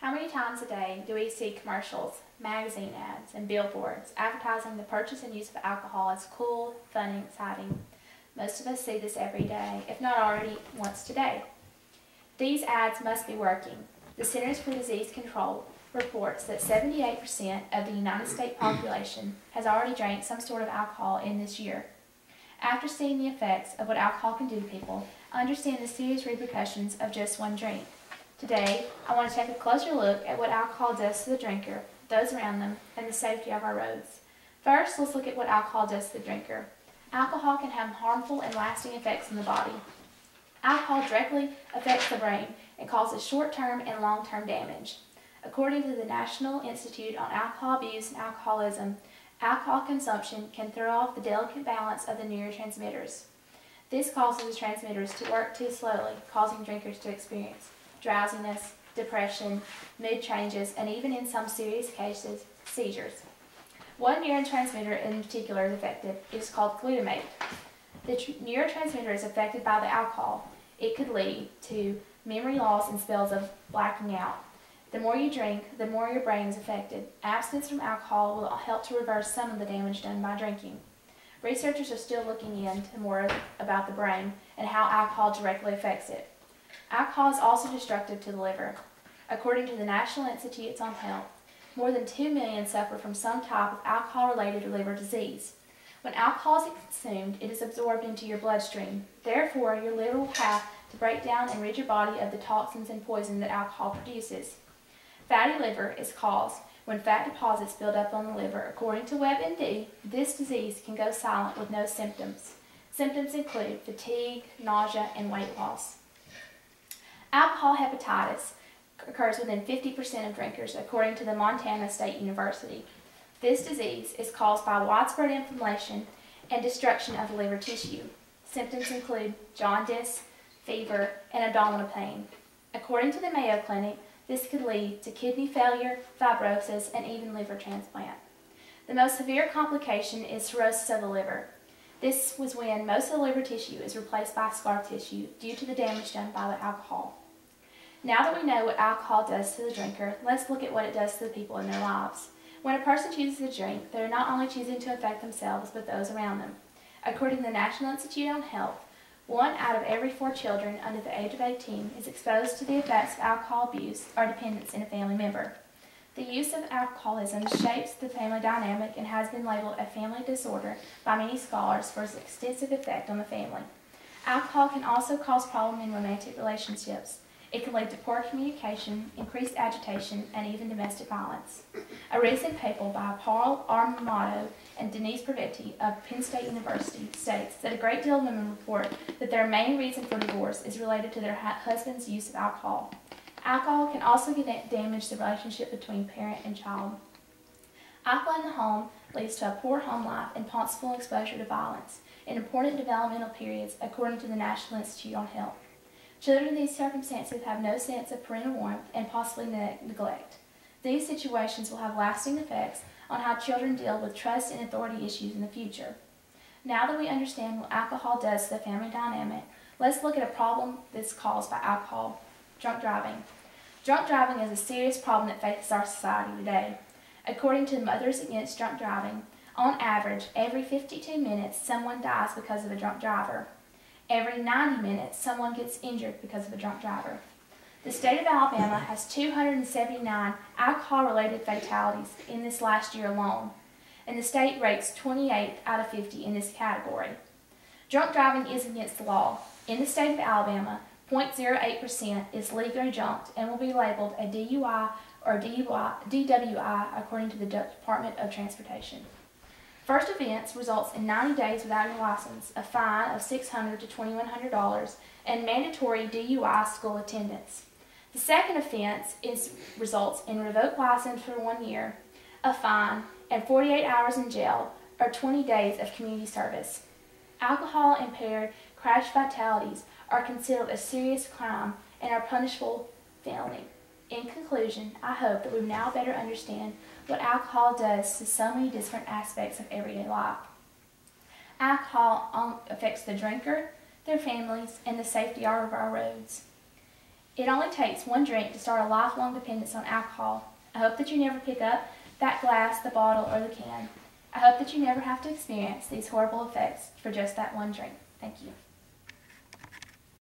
How many times a day do we see commercials, magazine ads, and billboards advertising the purchase and use of alcohol as cool, fun, and exciting? Most of us see this every day, if not already once today. These ads must be working. The Centers for Disease Control reports that 78% of the United States population has already drank some sort of alcohol in this year. After seeing the effects of what alcohol can do to people, understand the serious repercussions of just one drink. Today, I want to take a closer look at what alcohol does to the drinker, those around them, and the safety of our roads. First, let's look at what alcohol does to the drinker. Alcohol can have harmful and lasting effects on the body. Alcohol directly affects the brain and causes short-term and long-term damage. According to the National Institute on Alcohol Abuse and Alcoholism, alcohol consumption can throw off the delicate balance of the neurotransmitters. This causes the transmitters to work too slowly, causing drinkers to experience drowsiness, depression, mood changes, and even in some serious cases, seizures. One neurotransmitter in particular is affected. It is called glutamate. The neurotransmitter is affected by the alcohol. It could lead to memory loss and spells of blacking out. The more you drink, the more your brain is affected. Abstinence from alcohol will help to reverse some of the damage done by drinking. Researchers are still looking into more about the brain and how alcohol directly affects it. Alcohol is also destructive to the liver. According to the National Institute on Health, more than 2 million suffer from some type of alcohol-related liver disease. When alcohol is consumed, it is absorbed into your bloodstream. Therefore, your liver will have to break down and rid your body of the toxins and poison that alcohol produces. Fatty liver is caused when fat deposits build up on the liver. According to WebMD, this disease can go silent with no symptoms. Symptoms include fatigue, nausea, and weight loss. Alcohol hepatitis occurs within 50% of drinkers, according to the Montana State University. This disease is caused by widespread inflammation and destruction of the liver tissue. Symptoms include jaundice, fever, and abdominal pain. According to the Mayo Clinic, this could lead to kidney failure, fibrosis, and even liver transplant. The most severe complication is cirrhosis of the liver. This was when most of the liver tissue is replaced by scar tissue due to the damage done by the alcohol. Now that we know what alcohol does to the drinker, let's look at what it does to the people in their lives. When a person chooses to drink, they are not only choosing to affect themselves, but those around them. According to the National Institute on Health, 1 out of every 4 children under the age of 18 is exposed to the effects of alcohol abuse or dependence in a family member. The use of alcoholism shapes the family dynamic and has been labeled a family disorder by many scholars for its extensive effect on the family. Alcohol can also cause problems in romantic relationships. It can lead to poor communication, increased agitation, and even domestic violence. A recent paper by Paul Armato and Denise Prevetti of Penn State University states that a great deal of women report that their main reason for divorce is related to their husband's use of alcohol. Alcohol can also damage the relationship between parent and child. Alcohol in the home leads to a poor home life and possible exposure to violence in important developmental periods, according to the National Institute on Health. Children in these circumstances have no sense of parental warmth and possibly neglect. These situations will have lasting effects on how children deal with trust and authority issues in the future. Now that we understand what alcohol does to the family dynamic, let's look at a problem that's caused by alcohol: drunk driving. Drunk driving is a serious problem that faces our society today. According to Mothers Against Drunk Driving, on average, every 52 minutes someone dies because of a drunk driver. Every 90 minutes, someone gets injured because of a drunk driver. The state of Alabama has 279 alcohol-related fatalities in this last year alone, and the state rates 28th out of 50 in this category. Drunk driving is against the law. In the state of Alabama, 0.08% is legally drunk and will be labeled a DUI or DWI according to the Department of Transportation. First offense results in 90 days without your license, a fine of $600 to $2,100, and mandatory DUI school attendance. The second offense results in revoked license for 1 year, a fine, and 48 hours in jail, or 20 days of community service. Alcohol-impaired crash fatalities are considered a serious crime and are punishable felony. In conclusion, I hope that we now better understand what alcohol does to so many different aspects of everyday life. Alcohol affects the drinker, their families, and the safety of our roads. It only takes one drink to start a lifelong dependence on alcohol. I hope that you never pick up that glass, the bottle, or the can. I hope that you never have to experience these horrible effects for just that one drink. Thank you.